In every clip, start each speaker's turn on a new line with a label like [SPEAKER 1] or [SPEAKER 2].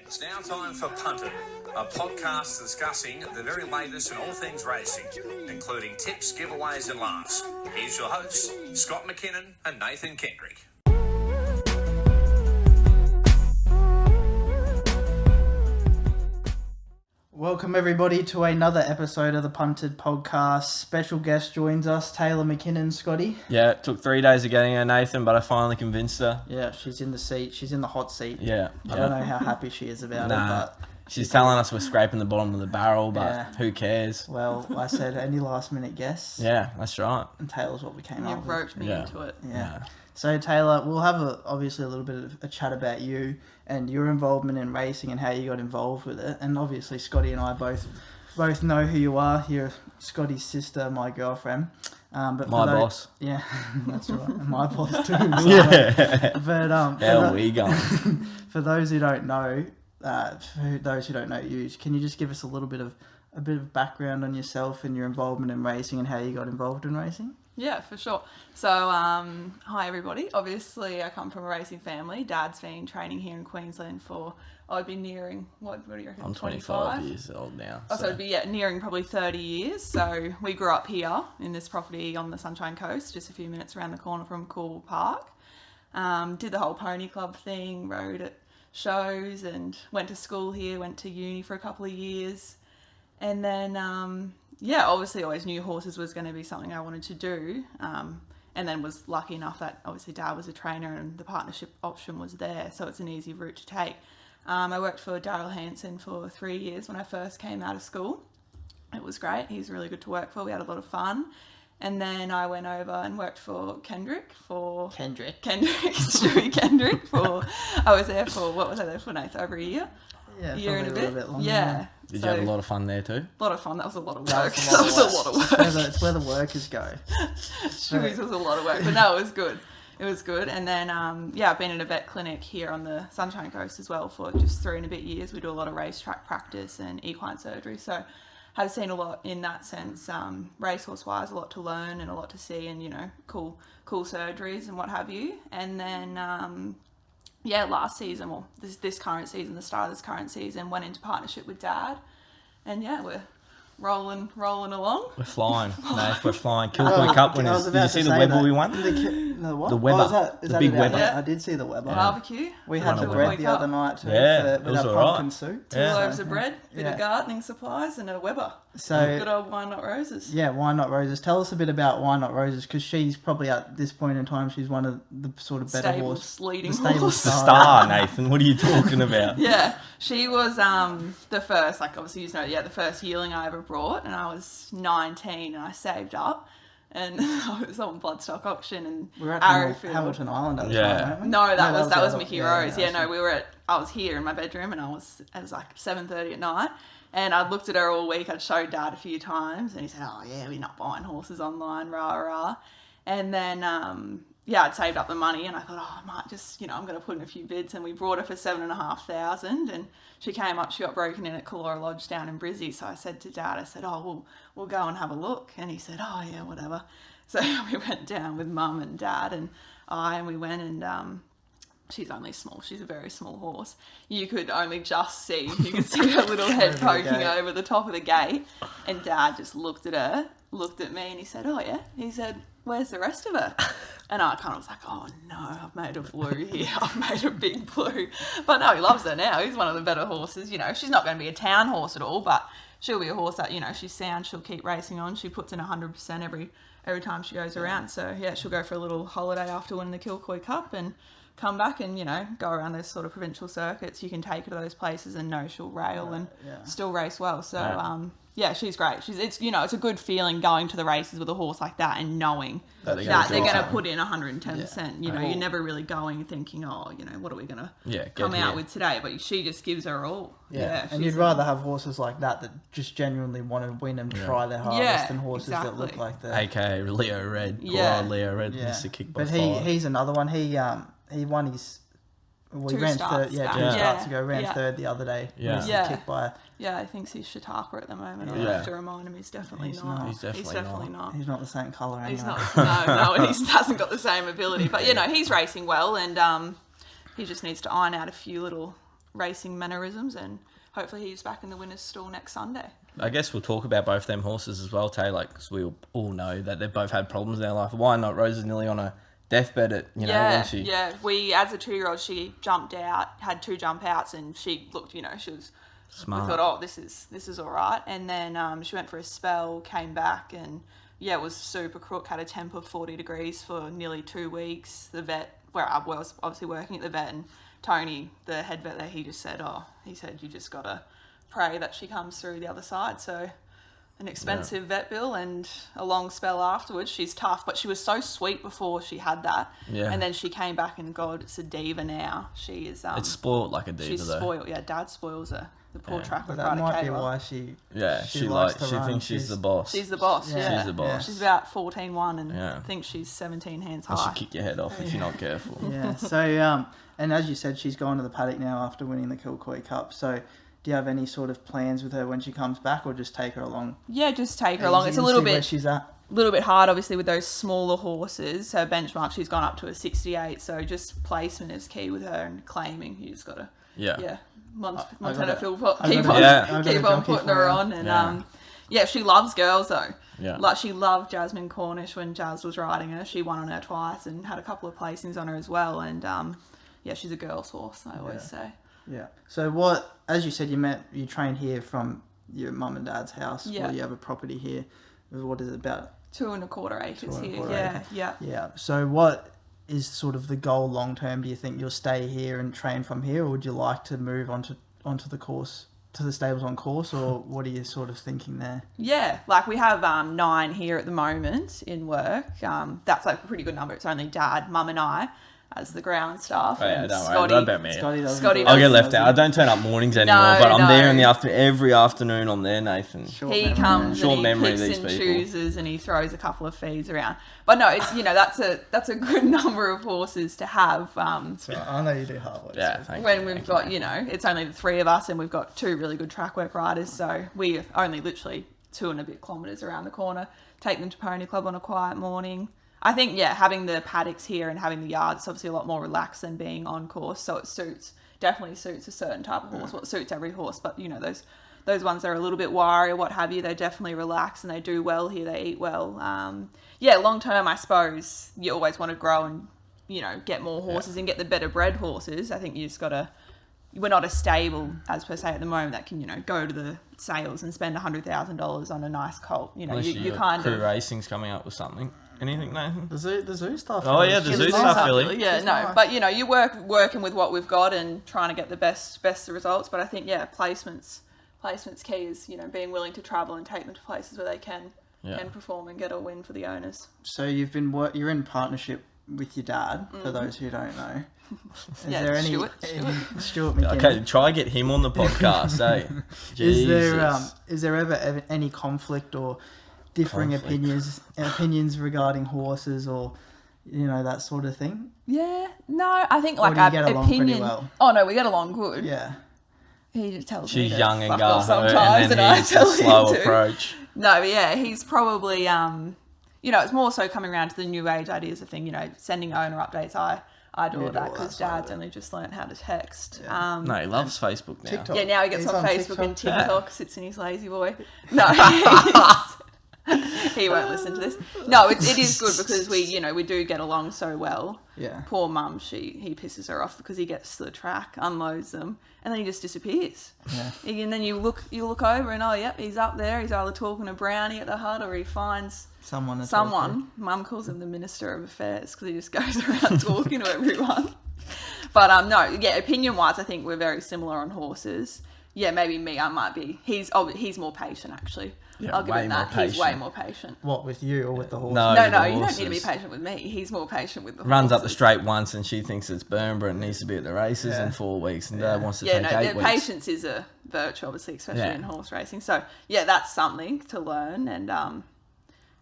[SPEAKER 1] It's now time for Punted, a podcast discussing the very latest in all things racing, including tips, giveaways and laughs. Here's your hosts, Scott Mackinnon and Nathan Kendrick.
[SPEAKER 2] Welcome everybody to another episode of the Punted Podcast. Special guest joins us, Taylah Mackinnon, Scotty.
[SPEAKER 3] Yeah, it took 3 days of getting her, Nathan, but I finally convinced her.
[SPEAKER 2] Yeah, she's in the seat. She's in the hot seat.
[SPEAKER 3] Yeah.
[SPEAKER 2] I don't know how happy she is about it, but...
[SPEAKER 3] She's telling us we're scraping the bottom of the barrel, but who cares?
[SPEAKER 2] Well, I said any last minute guess.
[SPEAKER 3] Yeah, that's right.
[SPEAKER 2] And Taylor's what we came up with.
[SPEAKER 4] You roped me into it.
[SPEAKER 2] Yeah. So Taylah, we'll have obviously a little bit of a chat about you and your involvement in racing and how you got involved with it. And obviously Scotty and I both know who you are. You're Scotty's sister, my girlfriend. But
[SPEAKER 3] my boss.
[SPEAKER 2] Yeah, that's right. And my boss too. So,
[SPEAKER 3] Yeah.
[SPEAKER 2] But
[SPEAKER 3] how are we going?
[SPEAKER 2] For those who don't know, you, can you just give us a bit of background on yourself and your involvement in racing and how you got involved in racing?
[SPEAKER 4] Yeah, for sure. So, hi everybody. Obviously, I come from a racing family. Dad's been training here in Queensland for, I'd be nearing, what do you reckon?
[SPEAKER 3] I'm 25 years old now.
[SPEAKER 4] So it'd be nearing probably 30 years. So we grew up here in this property on the Sunshine Coast, just a few minutes around the corner from Cool Park. Did the whole pony club thing, rode at shows and went to school here, went to uni for a couple of years. And then, obviously always knew horses was going to be something I wanted to do. And then was lucky enough that obviously Dad was a trainer and the partnership option was there. So it's an easy route to take. I worked for Daryl Hansen for 3 years when I first came out of school. It was great. He was really good to work for. We had a lot of fun. And then I went over and worked for Stewie Kendrick I was there for, what was I there for, Nath? Over a year?
[SPEAKER 2] Yeah,
[SPEAKER 4] a year and a bit
[SPEAKER 2] longer.
[SPEAKER 4] Yeah.
[SPEAKER 3] Did you have a lot of fun there too?
[SPEAKER 4] A lot of fun. That was a lot of work. That was a lot of work.
[SPEAKER 2] It's where the workers go.
[SPEAKER 4] Stewie's was a lot of work, but no, it was good. It was good. And then, I've been in a vet clinic here on the Sunshine Coast as well for just 3 and a bit years. We do a lot of racetrack practice and equine surgery. So have seen a lot in that sense, racehorse wise, a lot to learn and a lot to see and, cool surgeries and what have you. And then, last season, this current season, the start of this current season, went into partnership with Dad. And we're rolling along.
[SPEAKER 3] We're flying. We're flying. Kilcoy Cup winners. Did you see the Weber we won?
[SPEAKER 2] The what?
[SPEAKER 3] The Weber.
[SPEAKER 2] Is
[SPEAKER 3] the
[SPEAKER 2] that
[SPEAKER 3] big
[SPEAKER 2] it?
[SPEAKER 3] Weber.
[SPEAKER 2] Yeah. I did see the Weber.
[SPEAKER 4] Barbecue.
[SPEAKER 2] We had the bread the other night too.
[SPEAKER 3] Yeah,
[SPEAKER 2] with our pumpkin soup.
[SPEAKER 4] 2 loaves of bread, bit of gardening supplies, and a Weber. So good old Why Not Roses.
[SPEAKER 2] Yeah, Why Not Roses. Tell us a bit about Why Not Roses, because she's probably at this point in time, she's one of the sort of better
[SPEAKER 4] leading
[SPEAKER 3] the star, Nathan. What are you talking about?
[SPEAKER 4] Yeah, she was the first, obviously the first yearling I ever brought, and I was 19 and I saved up. And I was on Bloodstock auction and
[SPEAKER 2] we were at Hamilton Island at the time, weren't we?
[SPEAKER 4] No, that was Mickey Rose. I was here in my bedroom and it was like 7:30 at night. And I'd looked at her all week. I'd showed Dad a few times and he said, oh yeah, we're not buying horses online, rah, rah. And then, I'd saved up the money and I thought, I might just, I'm going to put in a few bids. And we brought her for $7,500 and she came up, she got broken in at Calora Lodge down in Brizzy. So I said to Dad, we'll go and have a look. And he said, oh yeah, whatever. So we went down with Mum and Dad and we went and, she's only small. She's a very small horse. You could see her little head poking over the top of the gate. And Dad just looked at her, looked at me, and he said, oh yeah. He said, where's the rest of her? And I kind of was like, oh no, I've made a blue here. I've made a big blue. But no, he loves her now. He's one of the better horses. She's not going to be a town horse at all, but she'll be a horse that, she's sound. She'll keep racing on. She puts in 100% every time she goes around. So yeah, she'll go for a little holiday after winning the Kilcoy Cup and come back and, go around those sort of provincial circuits. You can take her to those places and know she'll rail and still race well. So, she's great. It's a good feeling going to the races with a horse like that and knowing that they're going to put in 110%. You're never really going thinking, what are we going to come out with today? But she just gives her all.
[SPEAKER 2] Yeah, and you'd rather have horses like that just genuinely want to win and try their hardest than horses that look like that.
[SPEAKER 3] AKA Leo Red. Yeah. Leo Red used to kick by
[SPEAKER 2] But he's another one. He won his... Well, he ran third. Yeah, 2 starts ago. Ran third the other day. Kicked by.
[SPEAKER 4] Yeah, I think he's Shataka at the moment. I have to remind him he's definitely not.
[SPEAKER 3] He's definitely not.
[SPEAKER 2] He's not the same colour anyway.
[SPEAKER 4] He's not. No, and he hasn't got the same ability. But he's racing well, and he just needs to iron out a few little racing mannerisms, and hopefully he's back in the winner's stall next Sunday.
[SPEAKER 3] I guess we'll talk about both them horses as well, Tay, because we all know that they've both had problems in their life. Why not? Rose is nearly on a deathbed at, when she...
[SPEAKER 4] Yeah, we, as a 2-year-old, she jumped out, had 2 jump outs, and she looked, she was...
[SPEAKER 3] Smart.
[SPEAKER 4] We thought, this is all right. And then she went for a spell, came back, and, it was super crook, had a temp of 40 degrees for nearly 2 weeks. The vet, where I was obviously working at the vet, and Tony, the head vet there, he just said, you just got to pray that she comes through the other side. So an expensive vet bill and a long spell afterwards. She's tough, but she was so sweet before she had that. Yeah. And then she came back and, God, it's a diva now. She is...
[SPEAKER 3] it's spoiled like a diva,
[SPEAKER 4] she's spoiled. Yeah, Dad spoils her. The poor track with
[SPEAKER 2] that might be
[SPEAKER 4] Kayla.
[SPEAKER 2] why she...
[SPEAKER 3] Yeah, she thinks she's the boss.
[SPEAKER 4] She's the boss, yeah.
[SPEAKER 3] She's the boss.
[SPEAKER 4] She's about 14-1 and thinks she's 17 hands high.
[SPEAKER 3] She'll kick your head off if you're not careful.
[SPEAKER 2] Yeah, so, and as you said, she's gone to the paddock now after winning the Kilcoy Cup, so... Do you have any sort of plans with her when she comes back, or just take her along?
[SPEAKER 4] Yeah, just take her along. It's a little bit...
[SPEAKER 2] where she's at.
[SPEAKER 4] Little bit hard, obviously, with those smaller horses. Her benchmark, she's gone up to a 68, so just placement is key with her, and claiming. You just got to... Yeah. Montana Philpott, keep on putting her on. And she loves girls though. Yeah. Like she loved Jasmine Cornish when Jazz was riding her. She won on her twice and had a couple of placings on her as well. And she's a girl's horse, I always say.
[SPEAKER 2] Yeah. So as you said, you train here from your mum and dad's house.
[SPEAKER 4] Yeah.
[SPEAKER 2] Well, you have a property here. What is it, about
[SPEAKER 4] 2.25 acres here? Yeah.
[SPEAKER 2] Yeah. So what is sort of the goal long term? Do you think you'll stay here and train from here, or would you like to move onto the course, to the stables on course, or what are you sort of thinking there?
[SPEAKER 4] Yeah, like we have 9 here at the moment in work. That's like a pretty good number. It's only Dad, Mum and I as the ground staff.
[SPEAKER 3] Oh, yeah, don't worry about me.
[SPEAKER 4] Scotty
[SPEAKER 3] I'll get left out. I don't turn up mornings anymore, but I'm there in the every afternoon. I'm there, Nathan.
[SPEAKER 4] He comes and he picks and chooses and he throws a couple of feeds around. But no, it's that's a good number of horses to have.
[SPEAKER 2] So I know you do hard work.
[SPEAKER 3] Yeah,
[SPEAKER 2] so
[SPEAKER 4] when we've got it's only the 3 of us and we've got 2 really good track work riders, so we only literally 2 and a bit kilometres around the corner. Take them to Pony Club on a quiet morning. I think, having the paddocks here and having the yards, it's obviously a lot more relaxed than being on course. So it definitely suits a certain type of horse. Well, it suits every horse, but those ones that are a little bit wiry or what have you, they definitely relax and they do well here. They eat well. Long term, I suppose you always want to grow and, get more horses and get the better bred horses. I think you just got to, we're not a stable as per se at the moment that can, go to the sales and spend $100,000 on a nice colt. You kind
[SPEAKER 3] Crew
[SPEAKER 4] of...
[SPEAKER 3] Racing's coming up with something. Anything, Nathan?
[SPEAKER 2] The zoo stuff.
[SPEAKER 3] Oh, yeah, the zoo stuff, really.
[SPEAKER 4] Yeah, no, but, you're working with what we've got and trying to get the best results. But I think, placement's key is, being willing to travel and take them to places where they can perform and get a win for the owners.
[SPEAKER 2] So you're in partnership with your dad, for those who don't know. Is there any Stewart Mackinnon?
[SPEAKER 3] Okay, try get him on the podcast, eh?
[SPEAKER 2] Is there ever any conflict or differing opinions regarding horses or that sort of thing?
[SPEAKER 4] Yeah, no, I think like
[SPEAKER 2] our opinion. Well?
[SPEAKER 4] Oh no, we get along good.
[SPEAKER 2] Yeah,
[SPEAKER 4] he just tells
[SPEAKER 3] she's
[SPEAKER 4] me to
[SPEAKER 3] young and
[SPEAKER 4] fuck
[SPEAKER 3] go
[SPEAKER 4] off sometimes,
[SPEAKER 3] and
[SPEAKER 4] I
[SPEAKER 3] he's
[SPEAKER 4] tell
[SPEAKER 3] a slow
[SPEAKER 4] him
[SPEAKER 3] approach.
[SPEAKER 4] No, but yeah, he's probably it's more so coming around to the new age ideas of thing. Sending owner updates. I do all that because Dad's only just learned how to text.
[SPEAKER 2] Yeah.
[SPEAKER 3] No, he loves Facebook now.
[SPEAKER 2] TikTok.
[SPEAKER 4] Yeah, now he gets on Facebook and TikTok, sits in his lazy boy. No, he won't listen to this. No, it is good because we do get along so well.
[SPEAKER 2] Yeah.
[SPEAKER 4] Poor mum, he pisses her off because he gets to the track, unloads them, and then he just disappears.
[SPEAKER 2] Yeah.
[SPEAKER 4] And then you look over and he's up there. He's either talking to Brownie at the hut or he finds someone. Mum calls him the Minister of Affairs because he just goes around talking to everyone. But opinion wise, I think we're very similar on horses. Yeah, maybe me, I might be. He's more patient actually.
[SPEAKER 3] Yeah,
[SPEAKER 4] I'll give him that. He's way more patient.
[SPEAKER 2] What, with you or with the horse?
[SPEAKER 3] No,
[SPEAKER 4] you don't need to be patient with me. He's more patient with the horse.
[SPEAKER 3] Runs up the straight once and she thinks it's Burnborough and needs to be at the races in 4 weeks and Dad wants to take 8 weeks.
[SPEAKER 4] Patience is a virtue, obviously, especially in horse racing. So, that's something to learn. And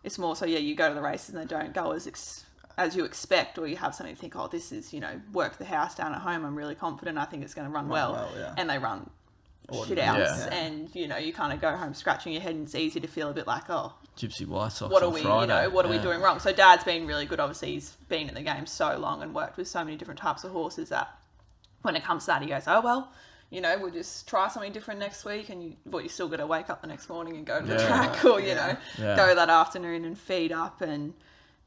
[SPEAKER 4] it's more so, you go to the races and they don't go as you expect, or you have something to think, this is, work the house down at home. I'm really confident. I think it's going to run well. And they run shit outs, and you kind of go home scratching your head, and it's easy to feel a bit like,
[SPEAKER 3] Gypsy White Sox
[SPEAKER 4] what are
[SPEAKER 3] on
[SPEAKER 4] we
[SPEAKER 3] Friday.
[SPEAKER 4] What are we doing wrong? So Dad's been really good. Obviously he's been in the game so long and worked with so many different types of horses that when it comes to that he goes, you know, we'll just try something different next week, and you still got to wake up the next morning and go to the track, or you know, go that afternoon and feed up, and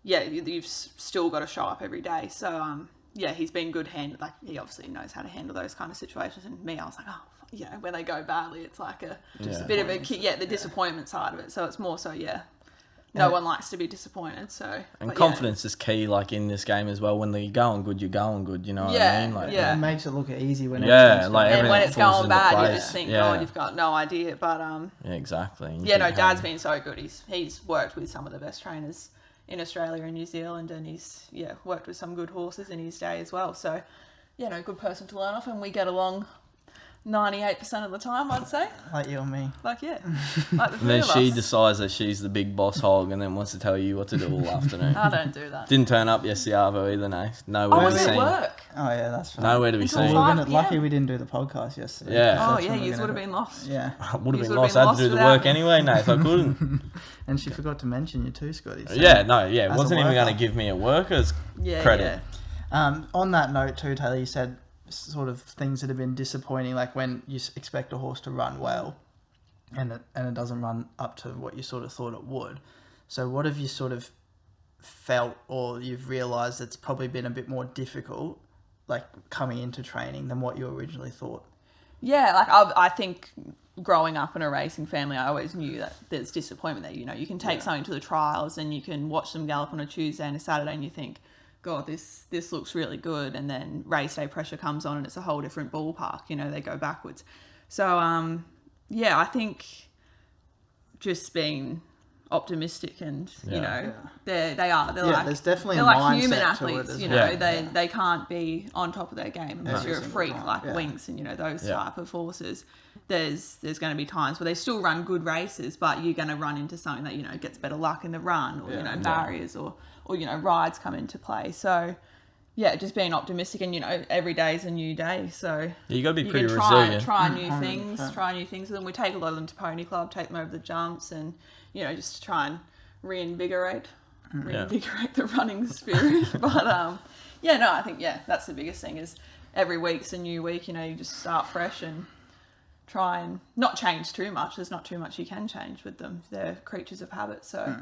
[SPEAKER 4] you've still got to show up every day. So he's been good like he obviously knows how to handle those kind of situations. And me, I was like, oh, you know, when they go badly, it's like a bit of a the disappointment side of it. So it's more so no one likes to be disappointed. So
[SPEAKER 3] confidence is key, like in this game as well. When you're going good, you're going good. You know what I mean? Like,
[SPEAKER 2] it makes it look easy when
[SPEAKER 4] and when it's going bad, you just think, you've got no idea. But
[SPEAKER 3] exactly.
[SPEAKER 4] Dad's been so good. He's worked with some of the best trainers in Australia and New Zealand, and he's worked with some good horses in his day as well. So good person to learn off, and we get along 98% of the time, I'd say.
[SPEAKER 2] Like you and me.
[SPEAKER 4] Like the
[SPEAKER 3] and then she decides that she's the big boss hog, and then wants to tell you what to do all afternoon.
[SPEAKER 4] I don't do that.
[SPEAKER 3] Didn't turn up yesterday either, Nath. Nowhere to be seen.
[SPEAKER 4] Work.
[SPEAKER 2] Oh yeah, that's fine.
[SPEAKER 3] Nowhere to be seen.
[SPEAKER 2] Lucky we didn't do the podcast yesterday.
[SPEAKER 3] Yeah.
[SPEAKER 4] You would have been lost.
[SPEAKER 2] Yeah.
[SPEAKER 3] I would have been lost. I had to do the work anyway, Nath. I couldn't.
[SPEAKER 2] And she forgot to mention you too, Scotty. So
[SPEAKER 3] wasn't even going to give me a worker's credit.
[SPEAKER 2] Yeah. On that note too, Taylah, you said sort of things that have been disappointing, like when you expect a horse to run well and it doesn't run up to what you sort of thought it would. So what have you sort of felt, or you've realised it's probably been a bit more difficult, like coming into training, than what you originally thought?
[SPEAKER 4] Yeah, like I think growing up in a racing family, I always knew that there's disappointment there. You know, you can take something to the trials and you can watch them gallop on a Tuesday and a Saturday and you think, God, this looks really good, and then race day pressure comes on and it's a whole different ballpark. You know, they go backwards. So I think just being optimistic and you know they're like
[SPEAKER 2] there's definitely
[SPEAKER 4] they're
[SPEAKER 2] a
[SPEAKER 4] like human
[SPEAKER 2] mindset
[SPEAKER 4] athletes.
[SPEAKER 2] to it as
[SPEAKER 4] You
[SPEAKER 2] well.
[SPEAKER 4] know, they can't be on top of their game unless you're a freak like Winks and those type of horses. There's going to be times where they still run good races, but you're going to run into something that gets better luck in the run, or barriers or rides come into play. So just being optimistic, and every day is a new day. So
[SPEAKER 3] you got to be
[SPEAKER 4] you
[SPEAKER 3] pretty
[SPEAKER 4] can
[SPEAKER 3] resilient.
[SPEAKER 4] Try new things with them. We take a lot of them to Pony Club, take them over the jumps, and just to try and reinvigorate the running spirit. But I think that's the biggest thing, is every week's a new week. You just start fresh and try and not change too much. There's not too much you can change with them. They're creatures of habit, so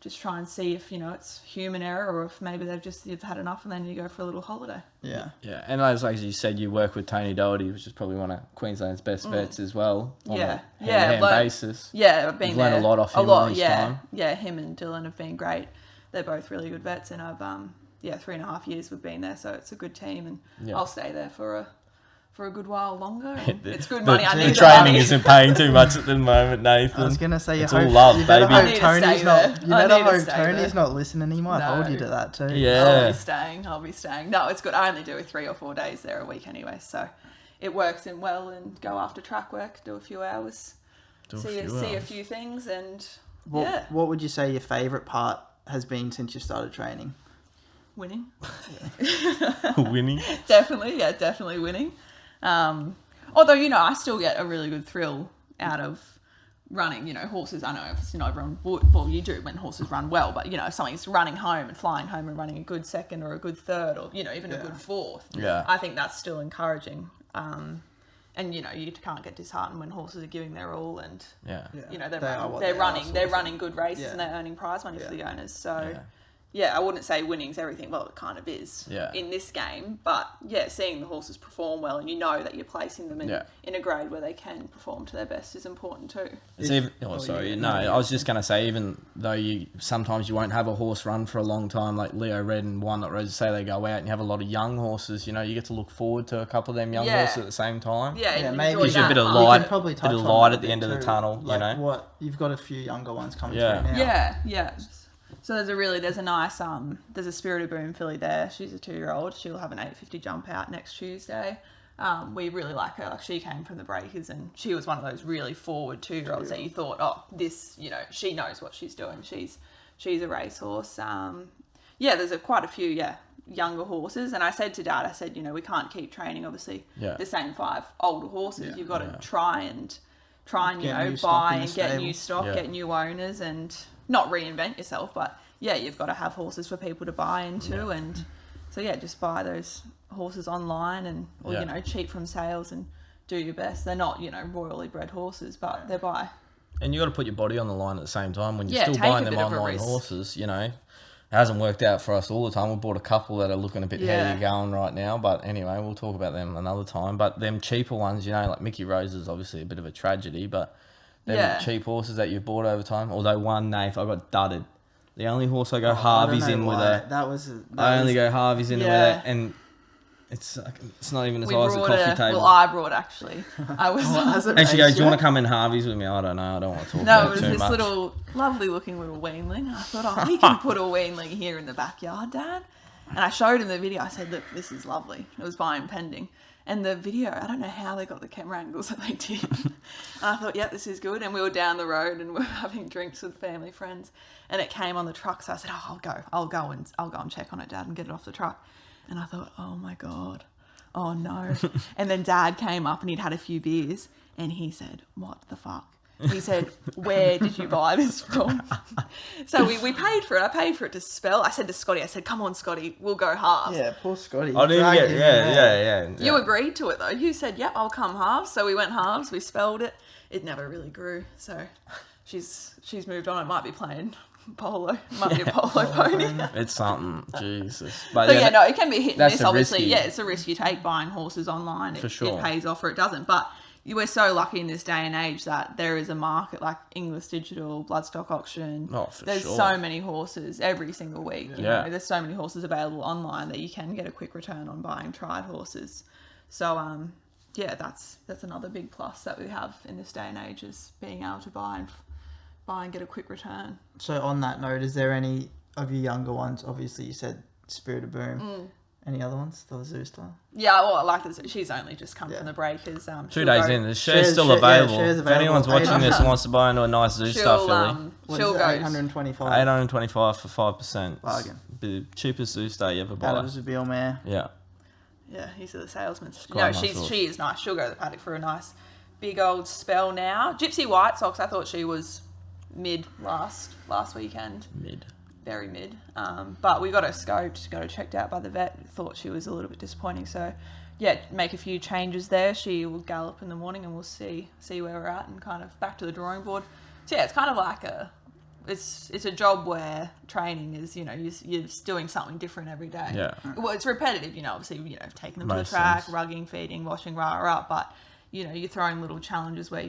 [SPEAKER 4] just try and see if it's human error, or if maybe you've had enough and then you go for a little holiday.
[SPEAKER 3] Yeah, and as you said, you work with Tony Doherty, which is probably one of Queensland's best vets as well. On a hand basis.
[SPEAKER 4] Yeah, I've been
[SPEAKER 3] learned a lot off him time.
[SPEAKER 4] Yeah, him and Dylan have been great. They're both really good vets, and I've 3.5 years we've been there, so it's a good team, and I'll stay there for a good while longer. It's good money. I need
[SPEAKER 3] the training isn't paying too much at the moment, Nathan.
[SPEAKER 2] I was going to say,
[SPEAKER 3] it's all love, baby.
[SPEAKER 2] Tony's not listening. He might hold you to that too.
[SPEAKER 3] Yeah.
[SPEAKER 4] I'll be staying. No, it's good. I only do 3 or 4 days there a week anyway, so it works in well, and go after track work, do a few hours, see a few things, and
[SPEAKER 2] What would you say your favourite part has been since you started training?
[SPEAKER 4] Winning.
[SPEAKER 3] Winning?
[SPEAKER 4] Definitely winning. Although, I still get a really good thrill out of running, horses. I know if everyone would, well, you do when horses run well, but, if something's running home and flying home and running a good second or a good third, or, even a good fourth, I think that's still encouraging. And, you can't get disheartened when horses are giving their all, and, they're running good races and they're earning prize money for the owners. So, I wouldn't say winning's everything. Well, it kind of is in this game. But, seeing the horses perform well, and that you're placing them in a grade where they can perform to their best is important too.
[SPEAKER 3] I was just going to say, even though sometimes you won't have a horse run for a long time, like Leo Red and Wine Not Roses, say they go out and you have a lot of young horses, you get to look forward to a couple of them young horses at the same time.
[SPEAKER 2] Maybe
[SPEAKER 3] gives you a bit of light, at the end of the tunnel,
[SPEAKER 2] What, you've got a few younger ones coming through now.
[SPEAKER 4] Yeah. So there's a nice there's a Spirited Boom filly there. She's a 2-year-old. She'll have an 850 jump out next Tuesday. We really like her. Like, she came from the breakers, and she was one of those really forward 2-year-olds that you thought, she knows what she's doing. She's a racehorse. There's quite a few younger horses, and I said to Dad, we can't keep training obviously the same 5 older horses. You've got to try and buy and get new stock, get new owners, and not reinvent yourself, but you've got to have horses for people to buy into, and so just buy those horses online and or cheap from sales, and do your best. They're not, royally bred horses, but they're by.
[SPEAKER 3] And you got to put your body on the line at the same time when you're
[SPEAKER 4] Yeah,
[SPEAKER 3] still
[SPEAKER 4] take
[SPEAKER 3] buying
[SPEAKER 4] a
[SPEAKER 3] them
[SPEAKER 4] bit of a
[SPEAKER 3] online
[SPEAKER 4] risk.
[SPEAKER 3] horses. It hasn't worked out for us all the time. We bought a couple that are looking a bit heavy going right now. But anyway, we'll talk about them another time. But them cheaper ones, like Mickey Rose is obviously a bit of a tragedy. But them cheap horses that you've bought over time. Although one, Nath, I got dudded. The only horse I go Harvey's in with her. I only go Harvey's in with her, and it's not even as high as a coffee table.
[SPEAKER 4] Well, I brought actually. I was.
[SPEAKER 3] And she goes, "Do you want to come in Harvey's with me?" I don't know. I don't want to talk
[SPEAKER 4] No,
[SPEAKER 3] about
[SPEAKER 4] it was
[SPEAKER 3] it too
[SPEAKER 4] this
[SPEAKER 3] much.
[SPEAKER 4] little, lovely looking little weanling. I thought, we can put a weanling here in the backyard, Dad. And I showed him the video. I said, look, this is lovely. It was buying pending. And the video, I don't know how they got the camera angles that they did. And I thought, yeah, this is good. And we were down the road and we were having drinks with family friends. And it came on the truck. So I said, I'll go and check on it, Dad, and get it off the truck. And I thought, oh my God. Oh no. And then Dad came up and he'd had a few beers and he said, what the fuck? He said, where did you buy this from? So we paid for it. I paid for it to spell. I said to Scotty, come on, Scotty, we'll go halves.
[SPEAKER 2] Yeah, poor Scotty.
[SPEAKER 3] I didn't get, yeah.
[SPEAKER 4] You agreed to it though. You said, yep, I'll come halves. So we went halves. We spelled it. It never really grew. So she's moved on. It might be playing polo. It might be a polo pony.
[SPEAKER 3] It's something, Jesus. But
[SPEAKER 4] So no, it can be hit and
[SPEAKER 3] that's
[SPEAKER 4] miss.
[SPEAKER 3] a
[SPEAKER 4] Obviously,
[SPEAKER 3] risky-
[SPEAKER 4] it's a risk you take buying horses online.
[SPEAKER 3] For sure.
[SPEAKER 4] It pays off or it doesn't. But we're so lucky in this day and age that there is a market like English Digital, Bloodstock Auction.
[SPEAKER 3] Oh, for
[SPEAKER 4] There's
[SPEAKER 3] sure.
[SPEAKER 4] so many horses every single week. You
[SPEAKER 3] Yeah.
[SPEAKER 4] know, there's so many horses available online that you can get a quick return on buying tried horses. So that's another big plus that we have in this day and age is being able to buy and get a quick return.
[SPEAKER 2] So on that note, is there any of your younger ones? Obviously, you said Spirit of Boom. Any other ones? The Zoo style?
[SPEAKER 4] Yeah, well, I like this. She's only just come from the breakers.
[SPEAKER 3] 2 days in, the share's still available. If anyone's watching this and wants to buy into a nice Zoo Star filly,
[SPEAKER 4] She'll go
[SPEAKER 2] 825.
[SPEAKER 3] 825 for 5%.
[SPEAKER 2] Bargain.
[SPEAKER 3] The cheapest Zoo Star you ever buy.
[SPEAKER 2] That was a Bill Mare.
[SPEAKER 3] Yeah.
[SPEAKER 4] Yeah, he's the salesman.
[SPEAKER 3] quite
[SPEAKER 4] No,
[SPEAKER 3] a nice horse.
[SPEAKER 4] she is nice. She'll go to the paddock for a nice big old spell now. Gypsy White Sox, I thought she was mid last weekend.
[SPEAKER 3] Mid.
[SPEAKER 4] Very mid. But we got her scoped, got her checked out by the vet. Thought she was a little bit disappointing. So, yeah, make a few changes there. She will gallop in the morning and we'll see where we're at and kind of back to the drawing board. So, yeah, it's kind of like it's a job where training is, you're doing something different every day.
[SPEAKER 3] Yeah.
[SPEAKER 4] Well, it's repetitive, obviously, taking them to the
[SPEAKER 3] Most
[SPEAKER 4] track,
[SPEAKER 3] things.
[SPEAKER 4] rugging, feeding, washing, rah, but, you're throwing little challenges where,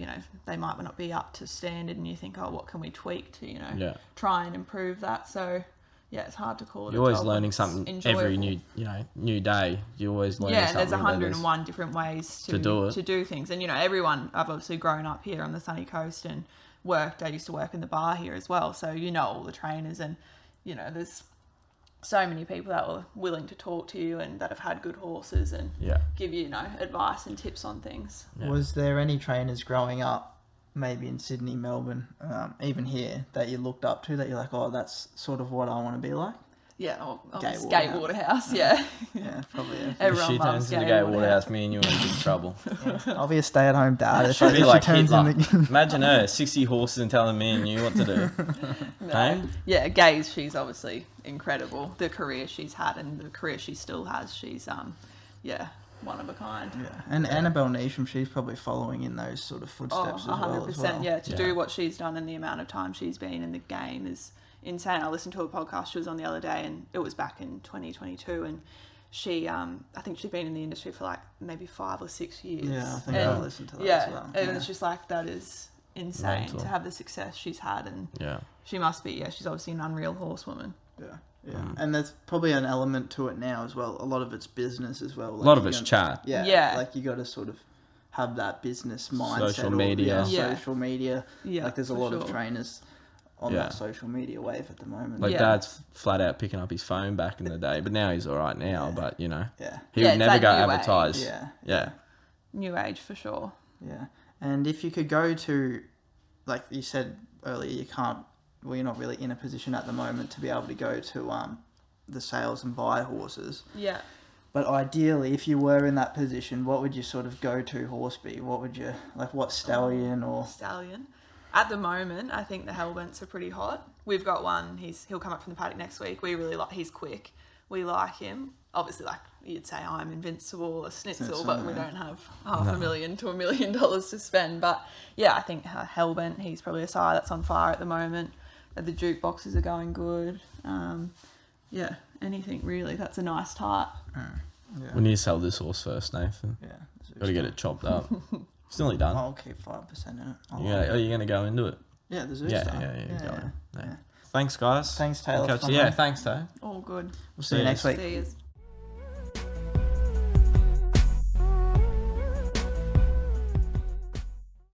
[SPEAKER 4] they might not be up to standard and you think, oh, what can we tweak to, try and improve that. So, yeah, it's hard to call it
[SPEAKER 3] You're
[SPEAKER 4] a
[SPEAKER 3] always
[SPEAKER 4] job,
[SPEAKER 3] learning
[SPEAKER 4] it's
[SPEAKER 3] something
[SPEAKER 4] enjoyable.
[SPEAKER 3] every new day. You're always learning
[SPEAKER 4] Yeah,
[SPEAKER 3] something.
[SPEAKER 4] and there's
[SPEAKER 3] that is-
[SPEAKER 4] 101 different ways
[SPEAKER 3] to do it.
[SPEAKER 4] to do things. And, everyone, I've obviously grown up here on the sunny coast and I used to work in the bar here as well. So, all the trainers and, there's so many people that were willing to talk to you and that have had good horses and give you, advice and tips on things.
[SPEAKER 3] Yeah.
[SPEAKER 2] Was there any trainers growing up, maybe in Sydney, Melbourne, even here, that you looked up to that you're like, oh, that's sort of what I want to be like?
[SPEAKER 4] Yeah,
[SPEAKER 2] Gay
[SPEAKER 4] Gay
[SPEAKER 2] Waterhouse.
[SPEAKER 4] Waterhouse, yeah.
[SPEAKER 2] Yeah, probably. Yeah.
[SPEAKER 3] If
[SPEAKER 4] Everyone
[SPEAKER 3] she
[SPEAKER 4] loves
[SPEAKER 3] turns into
[SPEAKER 4] Gay
[SPEAKER 3] Gay
[SPEAKER 4] Waterhouse.
[SPEAKER 3] Waterhouse, me and you are in big trouble.
[SPEAKER 2] I'll be a stay-at-home dad if
[SPEAKER 3] She'll be
[SPEAKER 2] she
[SPEAKER 3] like
[SPEAKER 2] turns
[SPEAKER 3] Hitler.
[SPEAKER 2] into...
[SPEAKER 3] Imagine her, 60 horses and telling me and you what to do. Hey?
[SPEAKER 4] Yeah, Gay's, she's obviously incredible. The career she's had and the career she still has, she's, one of a kind.
[SPEAKER 2] Yeah, and Annabelle Neesham, she's probably following in those sort of footsteps as well.
[SPEAKER 4] 100%,
[SPEAKER 2] As well.
[SPEAKER 4] yeah. To do what she's done and the amount of time she's been in the game is insane. I listened to a podcast she was on the other day and it was back in 2022 and she, I think she'd been in the industry for like maybe 5 or 6 years.
[SPEAKER 2] Yeah, I think
[SPEAKER 4] and
[SPEAKER 2] I listened to that
[SPEAKER 4] yeah,
[SPEAKER 2] as well.
[SPEAKER 4] and
[SPEAKER 2] Yeah.
[SPEAKER 4] it's just like, that is insane
[SPEAKER 3] Mental.
[SPEAKER 4] to have the success she's had and
[SPEAKER 3] Yeah.
[SPEAKER 4] she must be, she's obviously an unreal horsewoman.
[SPEAKER 2] Yeah, yeah. And there's probably an element to it now as well. A lot of it's business as well.
[SPEAKER 3] A lot of
[SPEAKER 2] you
[SPEAKER 3] it's
[SPEAKER 2] gotta-
[SPEAKER 3] chat.
[SPEAKER 2] Yeah,
[SPEAKER 4] Yeah.
[SPEAKER 2] like you got to sort of have that business mindset.
[SPEAKER 3] Social
[SPEAKER 2] or,
[SPEAKER 3] media.
[SPEAKER 4] Yeah.
[SPEAKER 2] Social media.
[SPEAKER 4] Yeah,
[SPEAKER 2] Like there's a
[SPEAKER 4] for
[SPEAKER 2] lot of
[SPEAKER 4] sure.
[SPEAKER 2] trainers on
[SPEAKER 3] Yeah.
[SPEAKER 2] that social media wave at the moment.
[SPEAKER 3] Like
[SPEAKER 4] Yeah.
[SPEAKER 3] Dad's flat out picking up his phone back in the day, but now he's all right now. But
[SPEAKER 2] yeah,
[SPEAKER 3] he
[SPEAKER 4] Yeah,
[SPEAKER 3] would
[SPEAKER 4] it's
[SPEAKER 3] never
[SPEAKER 4] that
[SPEAKER 3] go
[SPEAKER 4] new age.
[SPEAKER 3] advertise.
[SPEAKER 2] yeah,
[SPEAKER 3] Yeah.
[SPEAKER 4] New age for sure.
[SPEAKER 2] yeah. And if you could go to, like you said earlier, you're not really in a position at the moment to be able to go to the sales and buy horses.
[SPEAKER 4] Yeah.
[SPEAKER 2] But ideally, if you were in that position, what would your sort of go-to horse be? What would you, like what stallion or...
[SPEAKER 4] Stallion. At the moment, I think the Hellbents are pretty hot. We've got one. He'll come up from the paddock next week. We really like. He's quick. we like him. Obviously, like you'd say, I'm invincible, a Snitzel,
[SPEAKER 2] Snitzel,
[SPEAKER 4] but we
[SPEAKER 2] yeah.
[SPEAKER 4] don't have $500,000 to $1 million to spend. But yeah, I think Hellbent, he's probably a side that's on fire at the moment. The jukeboxes are going good. Yeah, anything really. That's a nice type.
[SPEAKER 2] Yeah.
[SPEAKER 3] We need to sell this horse first, Nathan.
[SPEAKER 2] Yeah.
[SPEAKER 3] Got to get it chopped up. It's nearly done.
[SPEAKER 2] I'll keep 5% in it.
[SPEAKER 3] Are you going to go into it?
[SPEAKER 2] Yeah, the Zoo
[SPEAKER 3] Yeah,
[SPEAKER 2] Star.
[SPEAKER 3] Yeah. Thanks, guys.
[SPEAKER 2] Thanks, Taylor.
[SPEAKER 3] Yeah, thanks, Tay.
[SPEAKER 4] All good.
[SPEAKER 2] We'll see you next week.
[SPEAKER 4] See you.